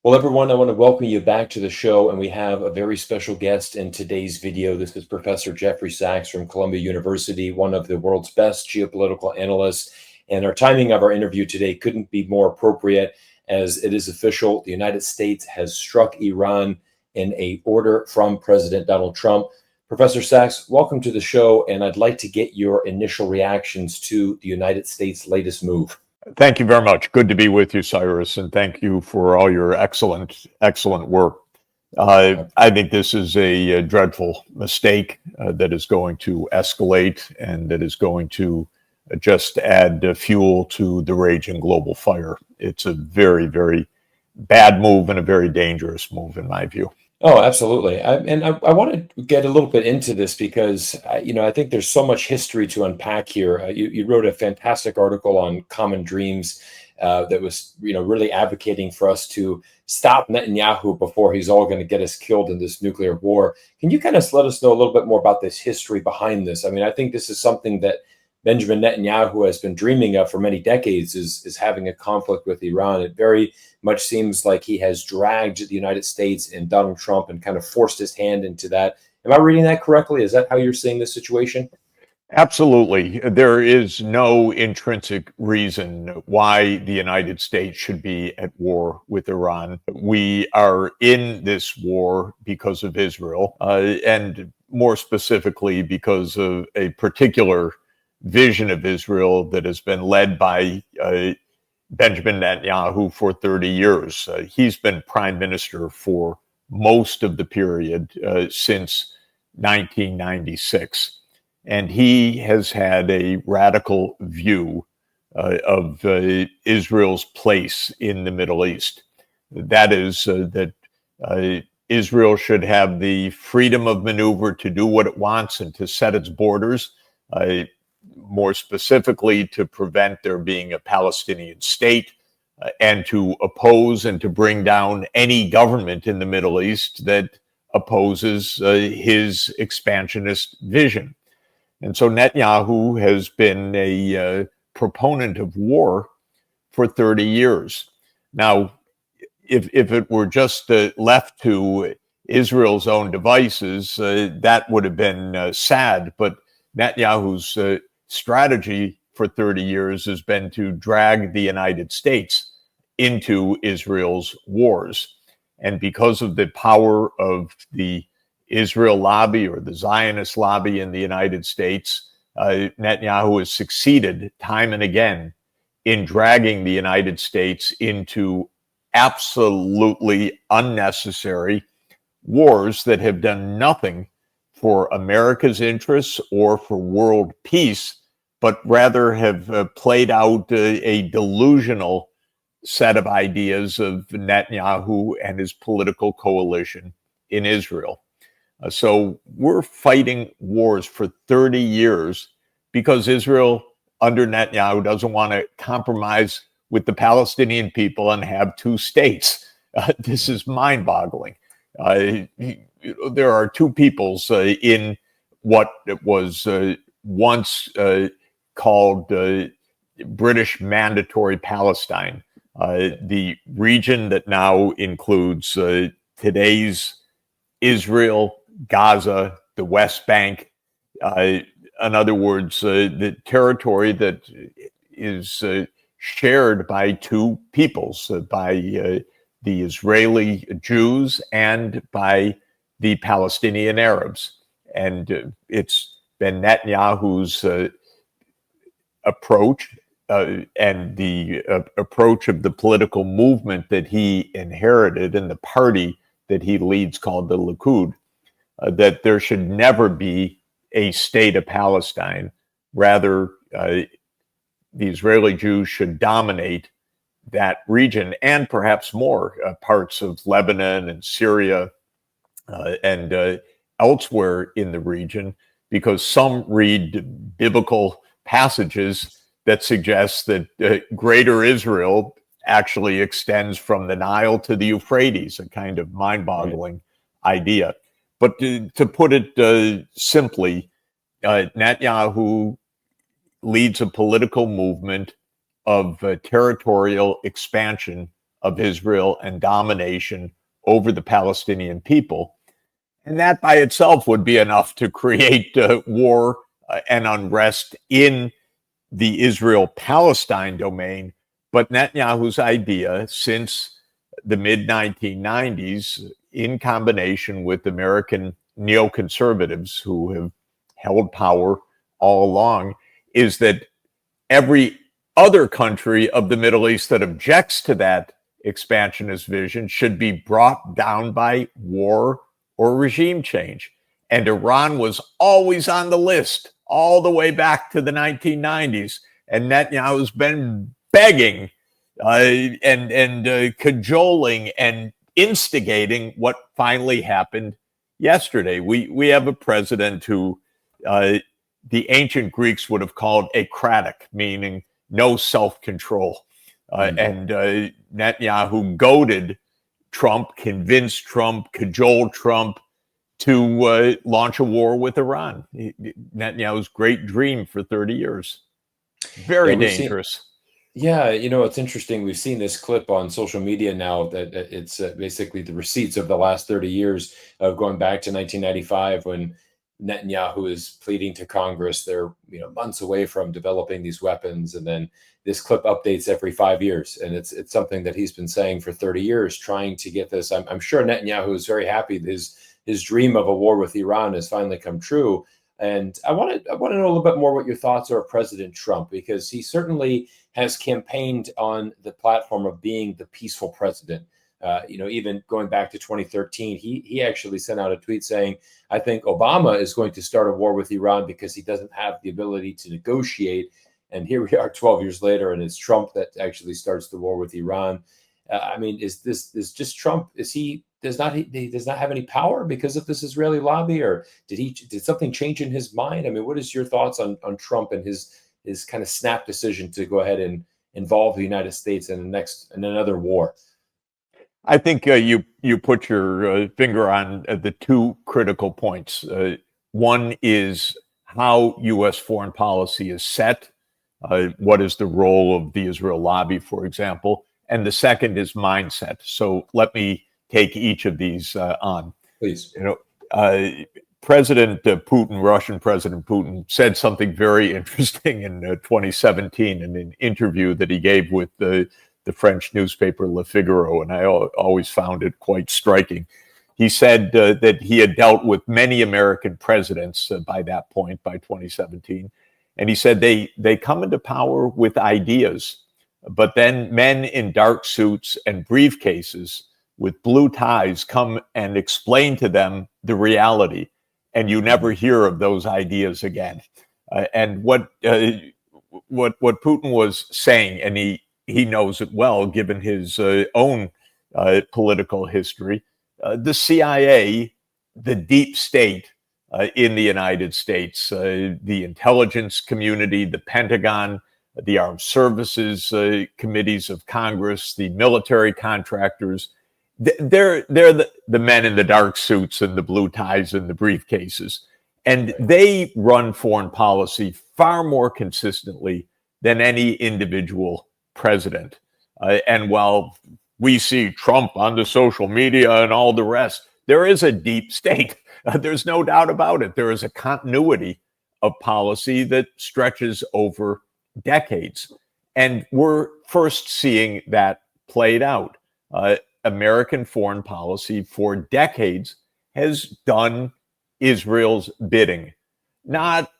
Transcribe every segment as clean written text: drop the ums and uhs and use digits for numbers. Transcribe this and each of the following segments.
Well, everyone, I want to welcome you back to the show, and we have a very special guest in today's video. This is Professor Jeffrey Sachs from Columbia University, one of the world's best geopolitical analysts. And our timing of our interview today couldn't be more appropriate, as it is official. The United States has struck Iran in an order from President Donald Trump. Professor Sachs, welcome to the show, and I'd like to get your initial reactions to the United States' latest move. Thank you very much. Good to be with you, Cyrus, and thank you for all your excellent work. I think this is a dreadful mistake that is going to escalate and that is going to just add fuel to the raging global fire. It's a very, very bad move and a very dangerous move, in my view. Oh, absolutely. I want to get a little bit into this because, I think there's so much history to unpack here. You wrote a fantastic article on Common Dreams that was, really advocating for us to stop Netanyahu before he's all going to get us killed in this nuclear war. Can you kind of let us know a little bit more about this history behind this? I mean, I think this is something that Benjamin Netanyahu has been dreaming of for many decades, is having a conflict with Iran. It very much seems like he has dragged the United States and Donald Trump and kind of forced his hand into that. Am I reading that correctly? Is that how you're seeing this situation? Absolutely. There is no intrinsic reason why the United States should be at war with Iran. We are in this war because of Israel, and more specifically because of a particular vision of Israel that has been led by Benjamin Netanyahu for 30 years. He's been prime minister for most of the period since 1996. And he has had a radical view of Israel's place in the Middle East. That is that Israel should have the freedom of maneuver to do what it wants and to set its borders. More specifically, to prevent there being a Palestinian state and to oppose and to bring down any government in the Middle East that opposes his expansionist vision. And so Netanyahu has been a proponent of war for 30 years. Now, if it were just left to Israel's own devices, that would have been sad. But Netanyahu's strategy for 30 years has been to drag the United States into Israel's wars. And because of the power of the Israel lobby or the Zionist lobby in the United States, Netanyahu has succeeded time and again in dragging the United States into absolutely unnecessary wars that have done nothing for America's interests or for world peace, but rather have played out a delusional set of ideas of Netanyahu and his political coalition in Israel. So we're fighting wars for 30 years because Israel, under Netanyahu, doesn't want to compromise with the Palestinian people and have two states. This is mind-boggling. There are two peoples in what was once called British Mandatory Palestine, the region that now includes today's Israel, Gaza, the West Bank. In other words, the territory that is shared by two peoples, by the Israeli Jews and by the Palestinian Arabs. And it's been Netanyahu's approach and the approach of the political movement that he inherited and the party that he leads, called the Likud, that there should never be a state of Palestine. Rather, the Israeli Jews should dominate that region and perhaps more parts of Lebanon and Syria and elsewhere in the region, because some read biblical passages that suggest that greater Israel actually extends from the Nile to the Euphrates, a kind of mind-boggling idea. But to put it simply, Netanyahu leads a political movement of territorial expansion of Israel and domination over the Palestinian people. And that by itself would be enough to create war and unrest in the Israel-Palestine domain. But Netanyahu's idea since the mid-1990s, in combination with American neoconservatives who have held power all along, is that every other country of the Middle East that objects to that expansionist vision should be brought down by war or regime change. And Iran was always on the list all the way back to the 1990s. And Netanyahu's been begging and cajoling and instigating what finally happened yesterday. We have a president who the ancient Greeks would have called acratic, meaning no self-control. And Netanyahu goaded Trump, convinced Trump, cajoled Trump to launch a war with Iran. Netanyahu's great dream for 30 years. Very dangerous. It's interesting. We've seen this clip on social media now that it's basically the receipts of the last 30 years of going back to 1995 when Netanyahu is pleading to Congress. They're months away from developing these weapons, and then this clip updates every 5 years, and it's something that he's been saying for 30 years, trying to get this. I'm sure Netanyahu is very happy that his dream of a war with Iran has finally come true. And I want to know a little bit more what your thoughts are of President Trump, because he certainly has campaigned on the platform of being the peaceful president. Even going back to 2013, he actually sent out a tweet saying, I think Obama is going to start a war with Iran because he doesn't have the ability to negotiate. And here we are 12 years later, and it's Trump that actually starts the war with Iran. Is just Trump? He does not have any power because of this Israeli lobby, or did something change in his mind? What is your thoughts on Trump and his kind of snap decision to go ahead and involve the United States in another war? I think you put your finger on the two critical points. One is how U.S. foreign policy is set. What is the role of the Israel lobby, for example? And the second is mindset. So let me take each of these on. Please. President Putin, Russian President Putin, said something very interesting in 2017 in an interview that he gave with the French newspaper Le Figaro, and I always found it quite striking. He said that he had dealt with many American presidents by that point, by 2017, and he said they come into power with ideas, but then men in dark suits and briefcases with blue ties come and explain to them the reality, and you never hear of those ideas again. And what Putin was saying, and he knows it well, given his own political history. The CIA, the deep state in the United States, the intelligence community, the Pentagon, the armed services committees of Congress, the military contractors, they're the men in the dark suits and the blue ties and the briefcases. And they run foreign policy far more consistently than any individual president. And while we see Trump on the social media and all the rest, there is a deep state. There's no doubt about it. There is a continuity of policy that stretches over decades. And we're first seeing that played out. American foreign policy for decades has done Israel's bidding. Not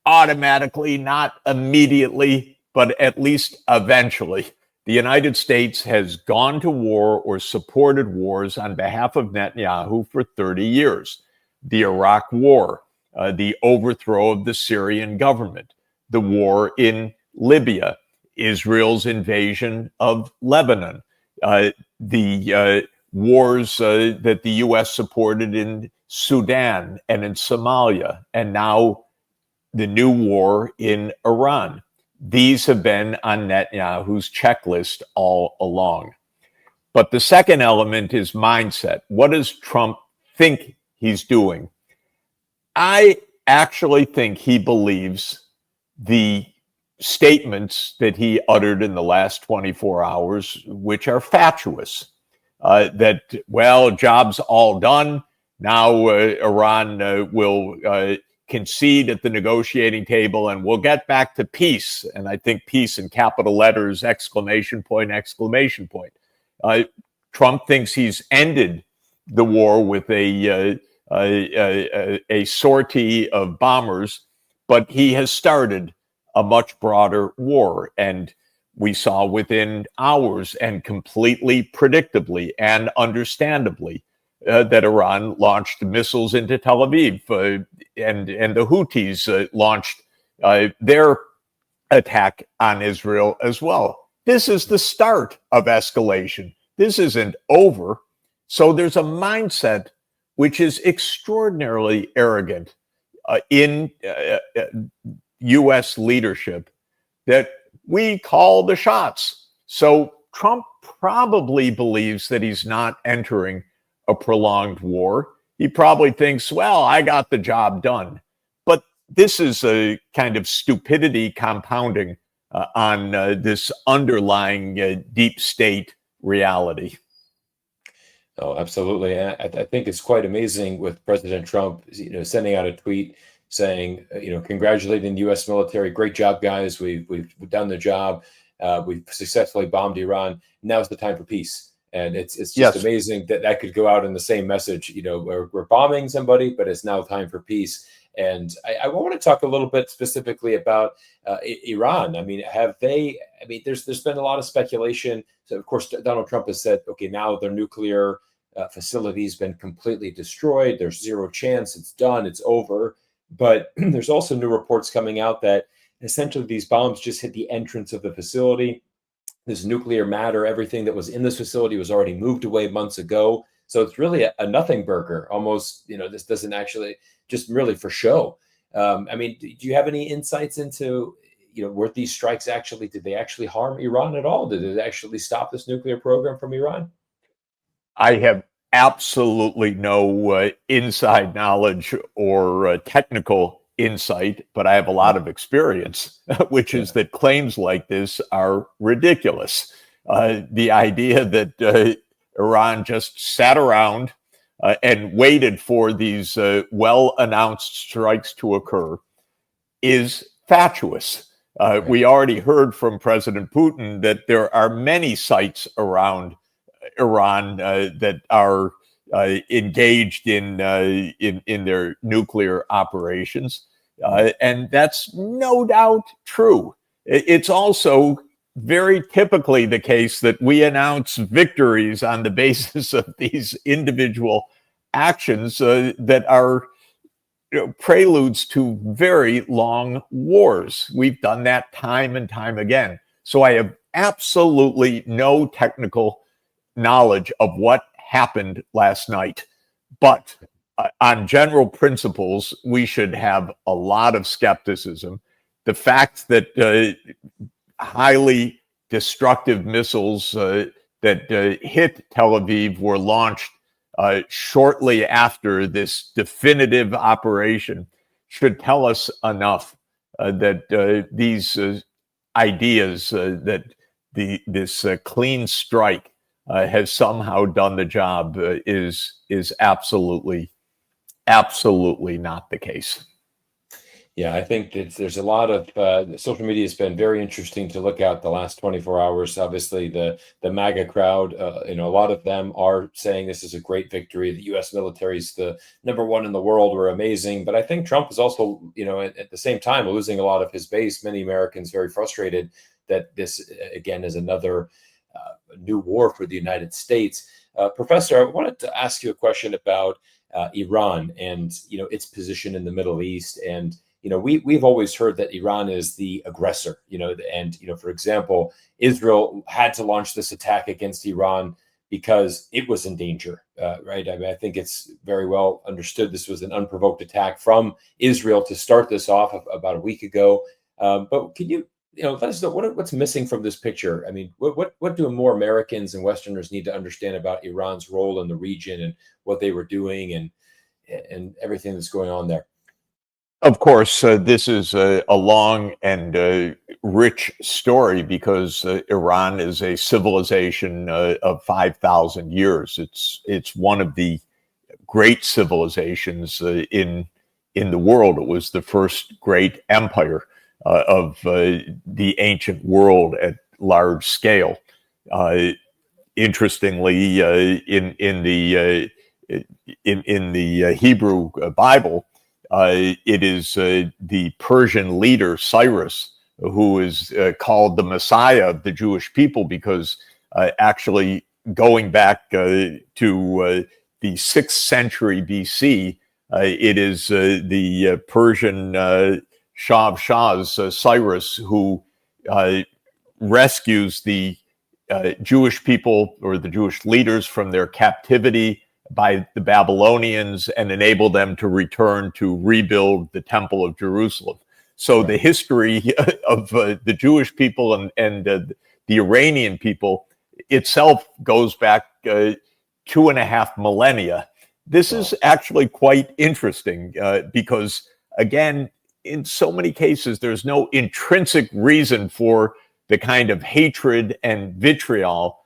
automatically, not immediately, but at least eventually. The United States has gone to war or supported wars on behalf of Netanyahu for 30 years. The Iraq War, the overthrow of the Syrian government, the war in Libya, Israel's invasion of Lebanon, the wars that the U.S. supported in Sudan and in Somalia, and now the new war in Iran. These have been on Netanyahu's checklist all along. But the second element is mindset. What does Trump think he's doing? I actually think he believes the statements that he uttered in the last 24 hours, which are fatuous. That, well, job's all done. Now Iran will concede at the negotiating table and we'll get back to peace. And I think peace in capital letters, exclamation point, exclamation point. Trump thinks he's ended the war with a sortie of bombers, but he has started a much broader war. And we saw within hours and completely predictably and understandably that Iran launched missiles into Tel Aviv, and the Houthis launched their attack on Israel as well. This is the start of escalation. This isn't over. So there's a mindset which is extraordinarily arrogant in U.S. leadership that we call the shots. So Trump probably believes that he's not entering a prolonged war. He probably thinks, well, I got the job done. But this is a kind of stupidity compounding on this underlying deep state reality. Oh, absolutely. I think it's quite amazing with President Trump, sending out a tweet saying, congratulating the U.S. military, great job, guys. We've done the job. We've successfully bombed Iran. Now's the time for peace. And it's just amazing that could go out in the same message. We're bombing somebody, but it's now time for peace. And I want to talk a little bit specifically about Iran. I mean, there's been a lot of speculation. So, of course, Donald Trump has said, okay, now their nuclear facility's been completely destroyed. There's zero chance. It's done. It's over. But there's also new reports coming out that essentially these bombs just hit the entrance of the facility. This nuclear matter, everything that was in this facility was already moved away months ago. So it's really a nothing burger. Almost, this doesn't actually, just really for show. I mean, do you have any insights into, were these strikes did they actually harm Iran at all? Did it actually stop this nuclear program from Iran? I have absolutely no inside knowledge or technical insight, but I have a lot of experience, which is that claims like this are ridiculous. The idea that Iran just sat around and waited for these well-announced strikes to occur is fatuous. We already heard from President Putin that there are many sites around Iran that are engaged in their nuclear operations, and that's no doubt true. It's also very typically the case that we announce victories on the basis of these individual actions that are preludes to very long wars. We've done that time and time again. So I have absolutely no technical knowledge of what happened last night. But on general principles, we should have a lot of skepticism. The fact that highly destructive missiles that hit Tel Aviv were launched shortly after this definitive operation should tell us enough that these ideas that this clean strike has somehow done the job is absolutely not the case. Yeah, I think there's a lot of social media has been very interesting to look at the last 24 hours. Obviously, the MAGA crowd, a lot of them are saying this is a great victory. The U.S. military is the #1 in the world. We're amazing. But I think Trump is also, at the same time, losing a lot of his base. Many Americans very frustrated that this, again, is another new war for the United States. Professor, I wanted to ask you a question about Iran and, its position in the Middle East. And we've always heard that Iran is the aggressor, and, for example, Israel had to launch this attack against Iran because it was in danger, right? I mean, I think it's very well understood this was an unprovoked attack from Israel to start this off about a week ago. But can you, let us know what's missing from this picture? I mean, what do more Americans and Westerners need to understand about Iran's role in the region and what they were doing and everything that's going on there? Of course, this is a long and rich story because Iran is a civilization of 5,000 years. It's one of the great civilizations in the world. It was the first great empire of the ancient world at large scale. Uh, Interestingly, in the Hebrew Bible, it is the Persian leader Cyrus who is called the Messiah of the Jewish people because actually going back to the 6th century BC, it is the Persian Shah of Shahs, Cyrus, who rescues the Jewish people or the Jewish leaders from their captivity by the Babylonians and enable them to return to rebuild the Temple of Jerusalem. So the history of the Jewish people and the Iranian people itself goes back 2.5 millennia. This is actually quite interesting because, again, in so many cases, there's no intrinsic reason for the kind of hatred and vitriol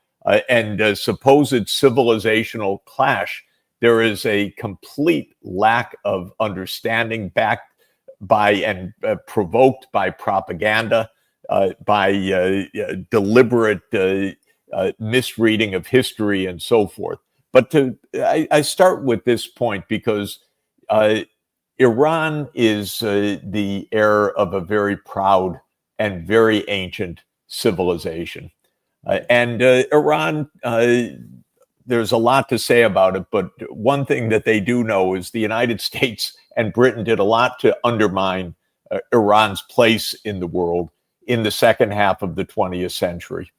and supposed civilizational clash. There is a complete lack of understanding backed by and provoked by propaganda, by deliberate misreading of history and so forth. But I start with this point because Iran is the heir of a very proud and very ancient civilization. And Iran, there's a lot to say about it, but one thing that they do know is the United States and Britain did a lot to undermine Iran's place in the world in the second half of the 20th century.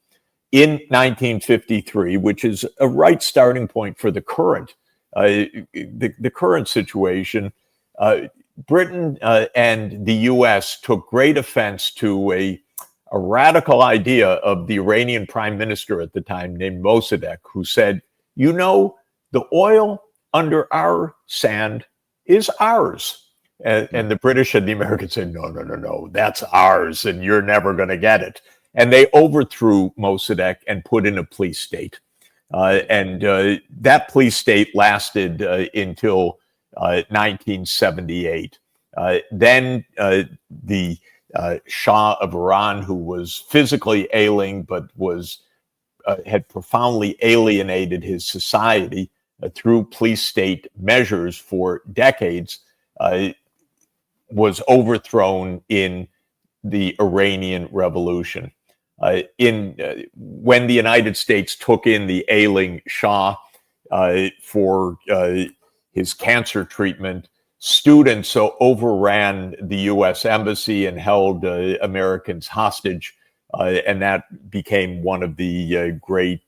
In 1953, which is a right starting point for the current situation, Britain and the U.S. took great offense to a radical idea of the Iranian prime minister at the time named Mossadegh, who said, you know, the oil under our sand is ours. And the British and the Americans said, no, that's ours, and you're never going to get it. And they overthrew Mossadegh and put in a police state. And that police state lasted until 1978. Then the Shah of Iran, who was physically ailing but had profoundly alienated his society through police state measures for decades, was overthrown in the Iranian Revolution. When the United States took in the ailing Shah for his cancer treatment, students overran the U.S. embassy and held Americans hostage, and that became one of the great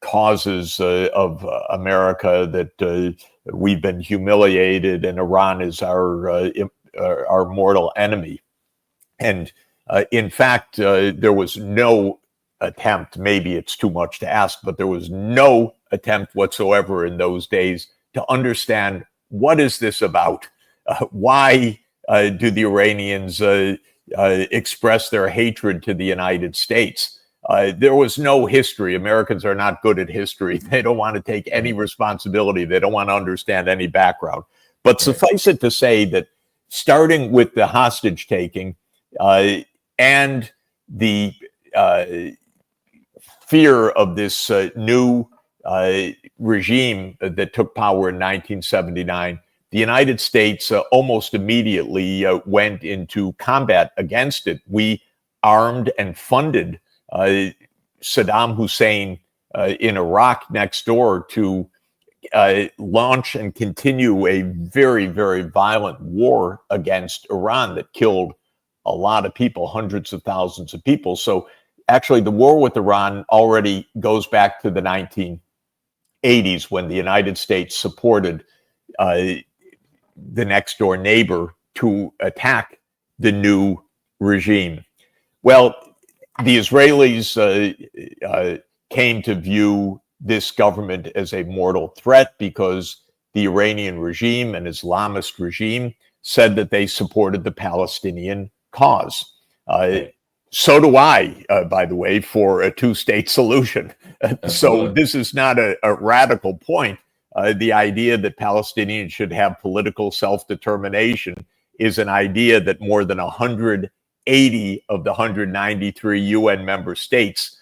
causes of America, that we've been humiliated, and Iran is our mortal enemy. And in fact, there was no attempt, maybe it's too much to ask, but there was no attempt whatsoever in those days to understand what is this about? Why do the Iranians express their hatred to the United States? There was no history. Americans are not good at history. They don't want to take any responsibility. They don't want to understand any background. But suffice it to say that starting with the hostage taking and the fear of this new regime that took power in 1979, the United States almost immediately went into combat against it. We armed and funded Saddam Hussein in Iraq next door to launch and continue a very, very violent war against Iran that killed a lot of people, hundreds of thousands of people. So actually, the war with Iran already goes back to the 1980s when the United States supported the next door neighbor to attack the new regime. Well, the Israelis came to view this government as a mortal threat because the the Iranian regime, an Islamist regime, said that they supported the Palestinian cause. Right. So do I, by the way, for a two-state solution. So Absolutely. this is not a radical point. The idea that Palestinians should have political self-determination is an idea that more than 180 of the 193 UN member states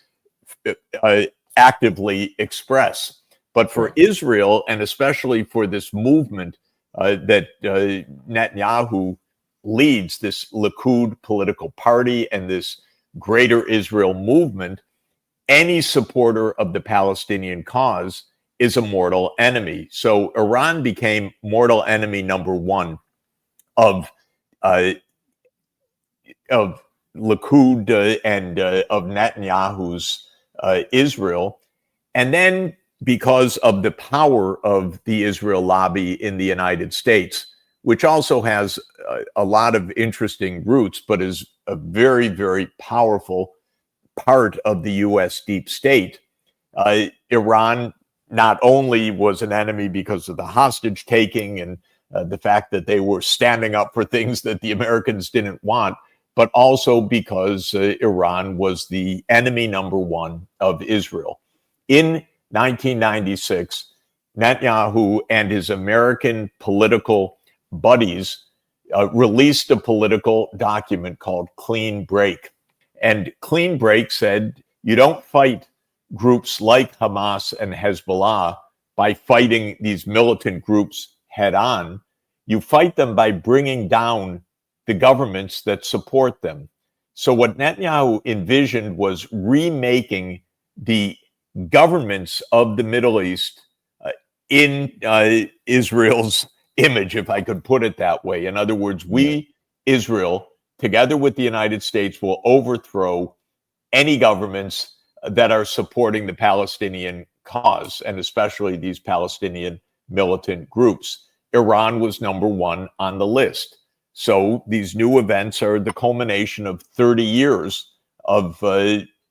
actively express. But for Right. Israel, and especially for this movement that Netanyahu leads, this Likud political party and this Greater Israel movement, any supporter of the Palestinian cause is a mortal enemy. So Iran became mortal enemy number one of uh, of Likud and of Netanyahu's Israel. And then because of the power of the Israel lobby in the United States, which also has a lot of interesting roots, but is a very, very powerful part of the U.S. deep state, Iran not only was an enemy because of the hostage taking and the fact that they were standing up for things that the Americans didn't want, but also because Iran was the enemy number one of Israel. In 1996, Netanyahu and his American political buddies released a political document called Clean Break. And Clean Break said, you don't fight groups like Hamas and Hezbollah by fighting these militant groups head on. You fight them by bringing down the governments that support them. So what Netanyahu envisioned was remaking the governments of the Middle East in Israel's image, if I could put it that way. In other words, we, Israel, together with the United States, will overthrow any governments that are supporting the Palestinian cause, and especially these Palestinian militant groups. Iran was number one on the list. So these new events are the culmination of 30 years of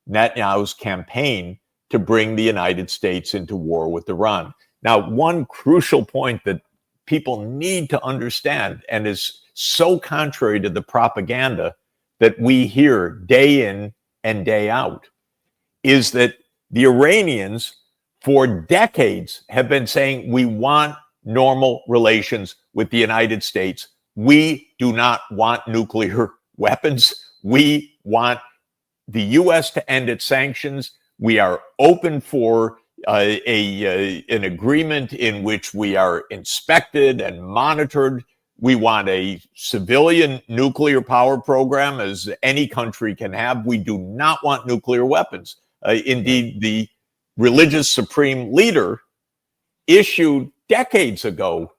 Netanyahu's campaign to bring the United States into war with Iran. Now, one crucial point that people need to understand, and is so contrary to the propaganda that we hear day in and day out, is that the Iranians for decades have been saying, we want normal relations with the United States. We do not want nuclear weapons. We want the U.S. to end its sanctions. We are open for an agreement in which we are inspected and monitored. We want a civilian nuclear power program, as any country can have. We do not want nuclear weapons. Indeed, the religious supreme leader issued decades ago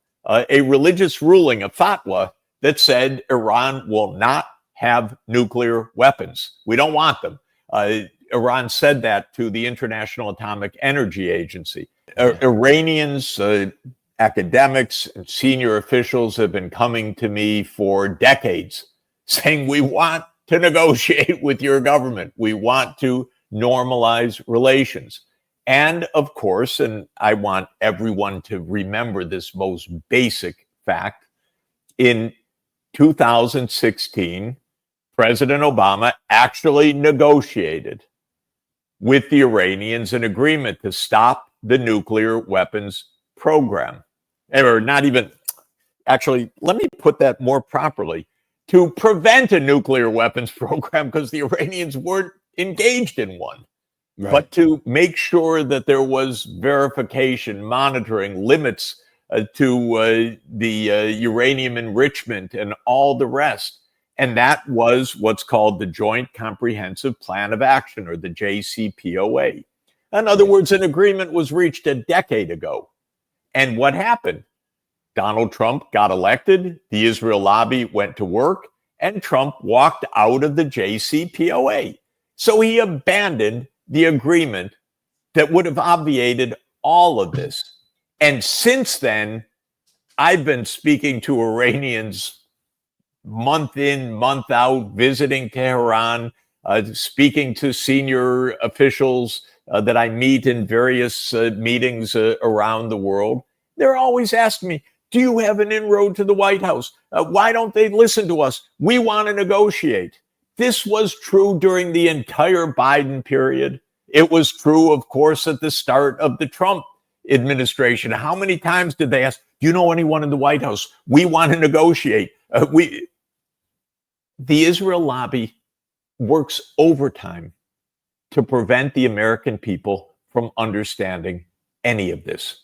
a religious ruling, a fatwa, that said Iran will not have nuclear weapons. We don't want them. Iran said that to the International Atomic Energy Agency. Iranians, academics, and senior officials have been coming to me for decades saying, we want to negotiate with your government. We want to normalize relations. And of course, and I want everyone to remember this most basic fact, in 2016, President Obama actually negotiated with the Iranians an agreement to stop the nuclear weapons program. Or not even, actually, let me put that more properly, to prevent a nuclear weapons program, because the Iranians weren't engaged in one. Right. But to make sure that there was verification, monitoring, limits to the uranium enrichment and all the rest. And that was what's called the Joint Comprehensive Plan of Action, or the JCPOA. In other words, an agreement was reached a decade ago. And what happened? Donald Trump got elected, the Israel lobby went to work, and Trump walked out of the JCPOA. So he abandoned the agreement that would have obviated all of this. And since then, I've been speaking to Iranians month in, month out, visiting Tehran, speaking to senior officials that I meet in various meetings around the world. They're always asking me, do you have an inroad to the White House? Why don't they listen to us? We want to negotiate. This was true during the entire Biden period. It was true, of course, at the start of the Trump administration. How many times did they ask, do you know anyone in the White House? We want to negotiate. The Israel lobby works overtime to prevent the American people from understanding any of this.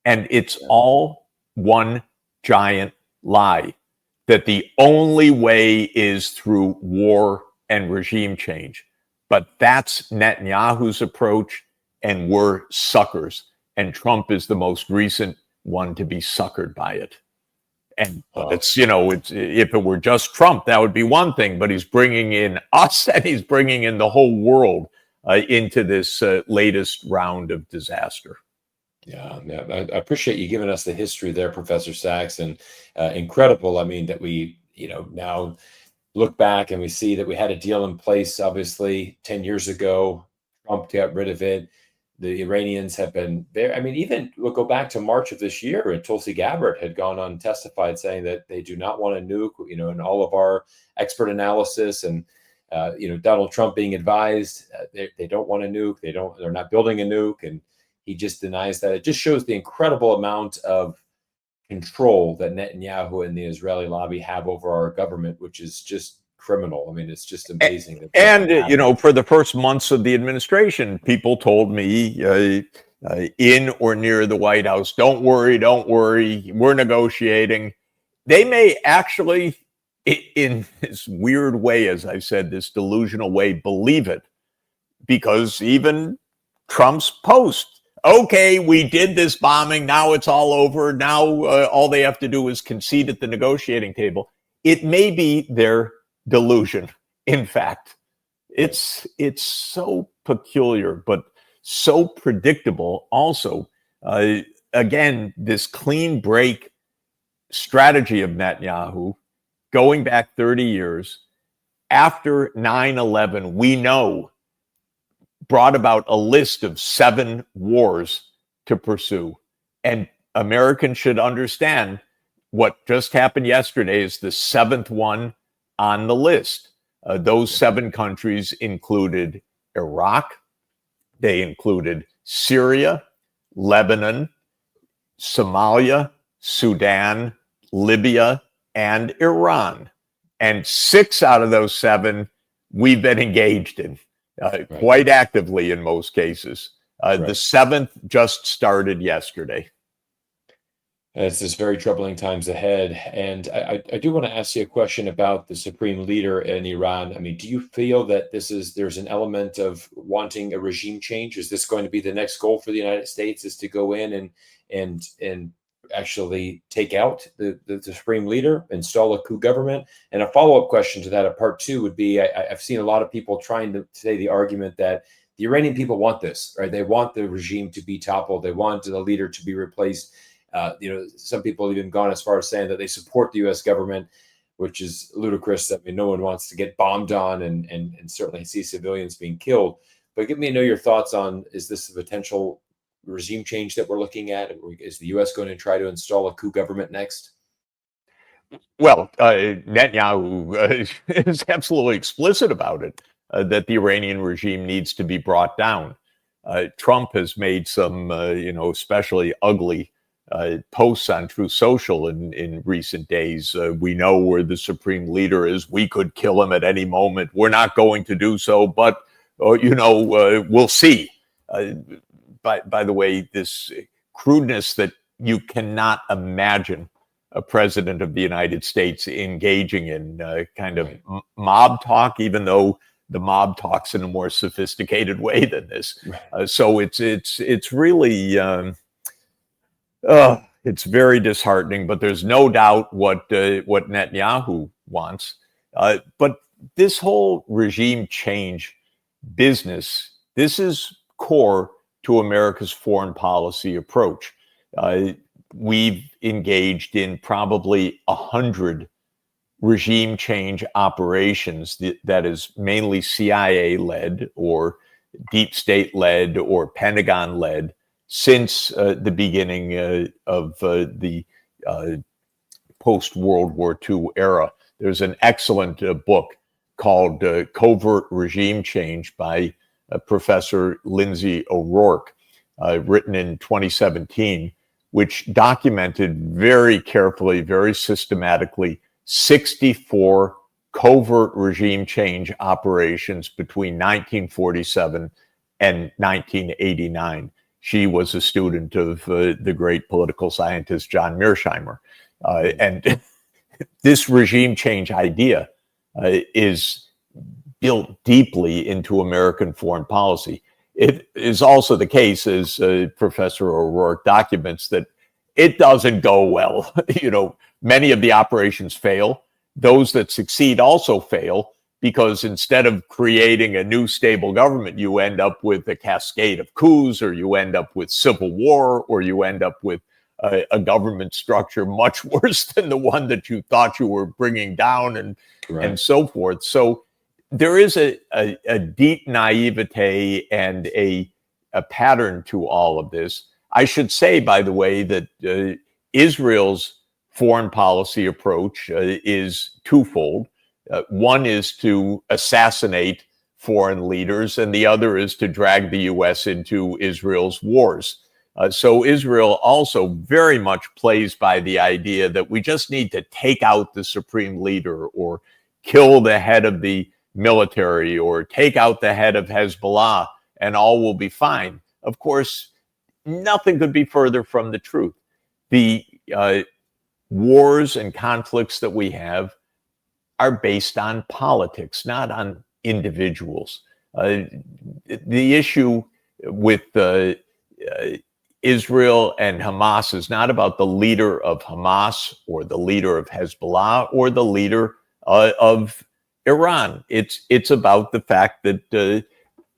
And it's all one giant lie that the only way is through war and regime change. But that's Netanyahu's approach, and we're suckers. And Trump is the most recent one to be suckered by it. And it's, if it were just Trump, that would be one thing. But he's bringing in us, and he's bringing in the whole world into this latest round of disaster. Yeah, I appreciate you giving us the history there, Professor Sachs, and incredible. I mean, that we, now look back and we see that we had a deal in place, obviously, 10 years ago. Trump got rid of it. The Iranians have been there. I mean, even we'll go back to March of this year, and Tulsi Gabbard had gone on and testified saying that they do not want to nuke, in all of our expert analysis, and Donald Trump being advised they don't want to nuke. They're not building a nuke, and he just denies that. It just shows the incredible amount of control that Netanyahu and the Israeli lobby have over our government, which is just criminal. I mean, it's just amazing. And, for the first months of the administration, people told me in or near the White House, don't worry, we're negotiating. They may actually, in this weird way, as I said, this delusional way, believe it, because even Trump's post, okay, we did this bombing, now it's all over, now all they have to do is concede at the negotiating table. It may be their delusion. In fact, it's so peculiar, but so predictable also. Again, this clean break strategy of Netanyahu, going back 30 years, after 9/11, we know, brought about a list of 7 wars to pursue. And Americans should understand what just happened yesterday is the 7th one on the list. Those 7 countries included Iraq, they included Syria, Lebanon, Somalia, Sudan, Libya, and Iran. And 6 out of those 7 we've been engaged in quite actively in most cases. The 7th just started yesterday. It's just very troubling times ahead. And I do want to ask you a question about the supreme leader in Iran. I mean, do you feel that there's an element of wanting a regime change? Is this going to be the next goal for the United States, is to go in and actually take out the supreme leader, install a coup government? And a follow-up question to that, a part 2, would be, I've seen a lot of people trying to say the argument that the Iranian people want this, right? They want the regime to be toppled. They want the leader to be replaced. Some people have even gone as far as saying that they support the U.S. government, which is ludicrous. I mean, no one wants to get bombed on and certainly see civilians being killed. But give me your thoughts on, is this a potential regime change that we're looking at? Is the U.S. going to try to install a coup government next? Well, Netanyahu is absolutely explicit about it, that the Iranian regime needs to be brought down. Trump has made some, especially ugly posts on Truth Social in recent days. We know where the supreme leader is. We could kill him at any moment. We're not going to do so, but we'll see. By the way, this crudeness that you cannot imagine a president of the United States engaging in kind of mob talk, even though the mob talks in a more sophisticated way than this. So it's really it's very disheartening. But there's no doubt what Netanyahu wants. But this whole regime change business, this is core to America's foreign policy approach. We've engaged in probably 100 regime change operations that is mainly CIA-led or deep state-led or Pentagon-led since the beginning of the post-World War II era. There's an excellent book called Covert Regime Change by Professor Lindsay O'Rourke, written in 2017, which documented very carefully, very systematically, 64 covert regime change operations between 1947 and 1989. She was a student of the great political scientist John Mearsheimer. And this regime change idea is built deeply into American foreign policy. It is also the case, as Professor O'Rourke documents, that it doesn't go well. Many of the operations fail. Those that succeed also fail, because instead of creating a new stable government, you end up with a cascade of coups, or you end up with civil war, or you end up with a government structure much worse than the one that you thought you were bringing down, and so forth. So there is a deep naivete and a pattern to all of this. I should say, by the way, that Israel's foreign policy approach is twofold. One is to assassinate foreign leaders, and the other is to drag the U.S. into Israel's wars. So Israel also very much plays by the idea that we just need to take out the supreme leader, or kill the head of the military, or take out the head of Hezbollah, and all will be fine. Of course, nothing could be further from the truth. The wars and conflicts that we have are based on politics, not on individuals. The issue with Israel and Hamas is not about the leader of Hamas, or the leader of Hezbollah, or the leader of Iran. It's about the fact that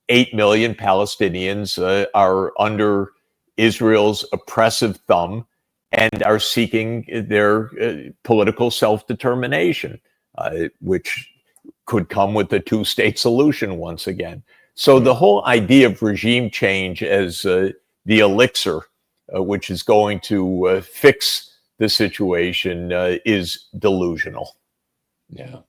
8 million Palestinians are under Israel's oppressive thumb and are seeking their political self-determination, which could come with a two-state solution once again. So the whole idea of regime change as the elixir, which is going to fix the situation, is delusional. Yeah.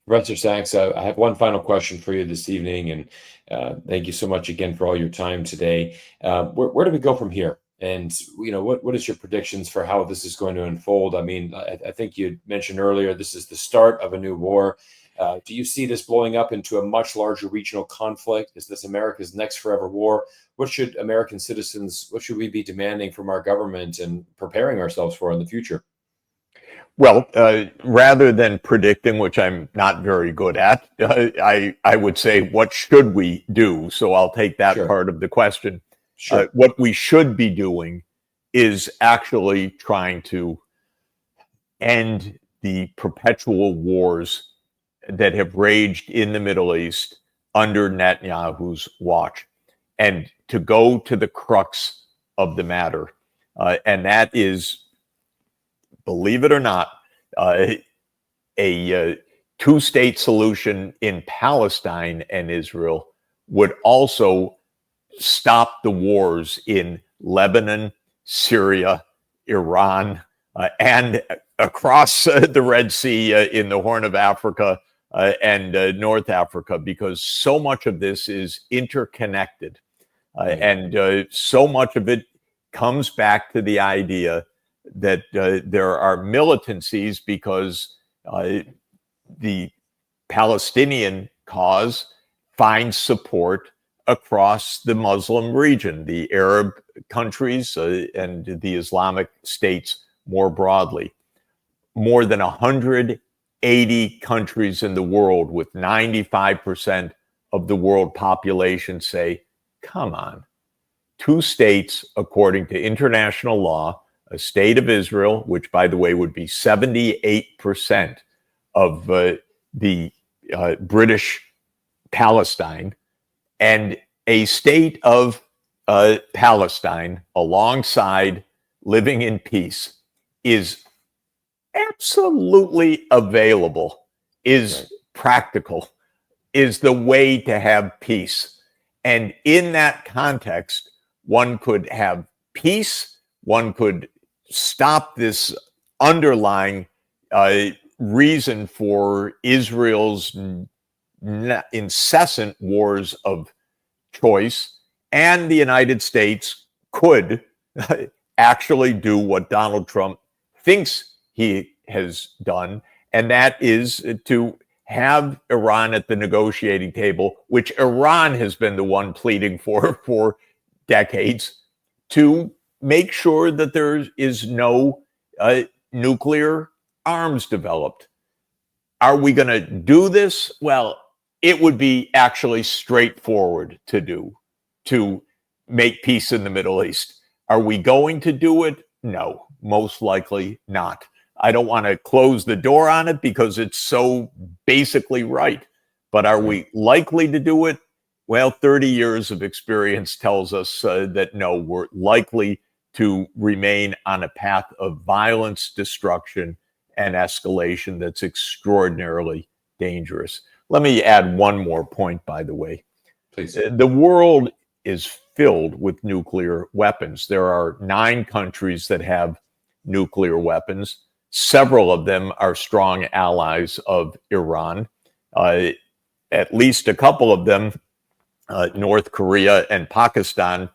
Professor Sachs, I have one final question for you this evening, and thank you so much again for all your time today. Where do we go from here? And what is your predictions for how this is going to unfold? I mean, I think you mentioned earlier this is the start of a new war. Do you see this blowing up into a much larger regional conflict? Is this America's next forever war? What should American citizens, what should we be demanding from our government and preparing ourselves for in the future? Well, rather than predicting, which I'm not very good at, I would say, what should we do? So I'll take that part of the question. Sure. What we should be doing is actually trying to end the perpetual wars that have raged in the Middle East under Netanyahu's watch, and to go to the crux of the matter. And that is, believe it or not, a two-state solution in Palestine and Israel would also stop the wars in Lebanon, Syria, Iran, and across the Red Sea, in the Horn of Africa and North Africa, because so much of this is interconnected. And so much of it comes back to the idea that there are militancies, because the Palestinian cause finds support across the Muslim region, the Arab countries, and the Islamic states more broadly. More than 180 countries in the world, with 95% of the world population, say, come on. Two states, according to international law, a state of Israel, which, by the way, would be 78% of the British Palestine, and a state of Palestine alongside, living in peace, is absolutely available, is practical, is the way to have peace. And in that context, one could have peace, one could stop this underlying reason for Israel's incessant wars of choice, and the United States could actually do what Donald Trump thinks he has done, and that is to have Iran at the negotiating table, which Iran has been the one pleading for decades, to make sure that there is no nuclear arms developed. Are we going to do this? Well, it would be actually straightforward to make peace in the Middle East. Are we going to do it? No, most likely not. I don't want to close the door on it because it's so basically right. But are we likely to do it? Well, 30 years of experience tells us that no, we're likely to remain on a path of violence, destruction, and escalation that's extraordinarily dangerous. Let me add one more point, by the way. Please. The world is filled with nuclear weapons. There are 9 countries that have nuclear weapons. Several of them are strong allies of Iran. At least a couple of them, North Korea and Pakistan,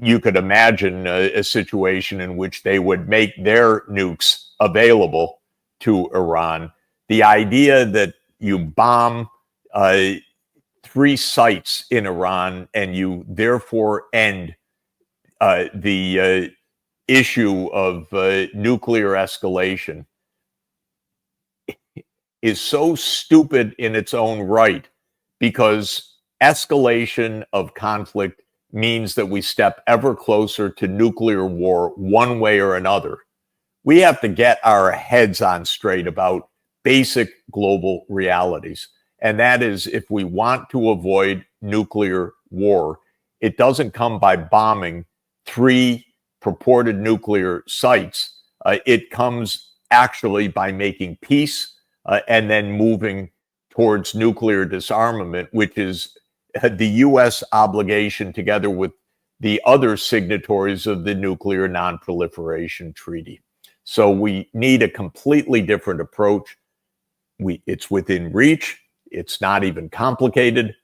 you could imagine a situation in which they would make their nukes available to Iran. The idea that you bomb 3 sites in Iran and you therefore end the issue of nuclear escalation is so stupid in its own right, because escalation of conflict means that we step ever closer to nuclear war one way or another. We have to get our heads on straight about basic global realities. And that is, if we want to avoid nuclear war, it doesn't come by bombing 3 purported nuclear sites. It comes actually by making peace and then moving towards nuclear disarmament, which is the U.S. obligation together with the other signatories of the Nuclear Non-Proliferation Treaty. So we need a completely different approach. It's within reach. It's not even complicated,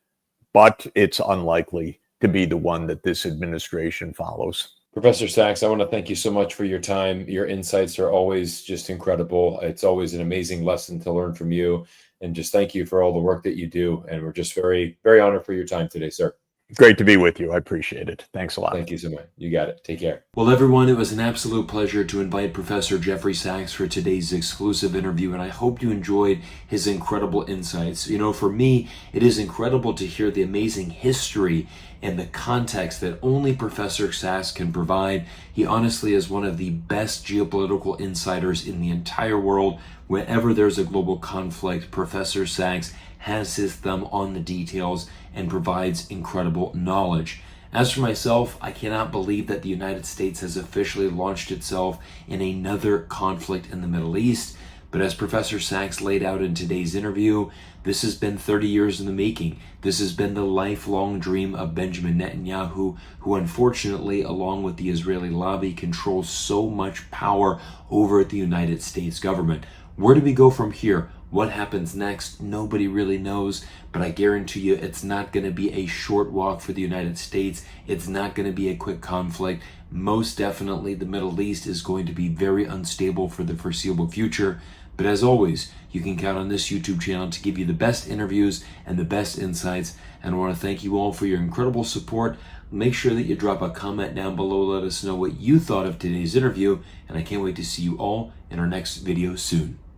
but it's unlikely to be the one that this administration follows. Professor Sachs, I want to thank you so much for your time. Your insights are always just incredible. It's always an amazing lesson to learn from you. And just thank you for all the work that you do. And we're just very, very honored for your time today, sir. Great to be with you. I appreciate it. Thanks a lot. Thank you so much. You got it. Take care. Well, everyone, it was an absolute pleasure to invite Professor Jeffrey Sachs for today's exclusive interview, and I hope you enjoyed his incredible insights. You know, for me, it is incredible to hear the amazing history and the context that only Professor Sachs can provide. He honestly is one of the best geopolitical insiders in the entire world. Whenever there's a global conflict, Professor Sachs has his thumb on the details and provides incredible knowledge. As for myself, I cannot believe that the United States has officially launched itself in another conflict in the Middle East. But as Professor Sachs laid out in today's interview, this has been 30 years in the making. This has been the lifelong dream of Benjamin Netanyahu, who unfortunately, along with the Israeli lobby, controls so much power over the United States government. Where do we go from here? What happens next? Nobody really knows, but I guarantee you it's not going to be a short walk for the United States. It's not going to be a quick conflict. Most definitely, the Middle East is going to be very unstable for the foreseeable future. But as always, you can count on this YouTube channel to give you the best interviews and the best insights. And I want to thank you all for your incredible support. Make sure that you drop a comment down below. Let us know what you thought of today's interview. And I can't wait to see you all in our next video soon.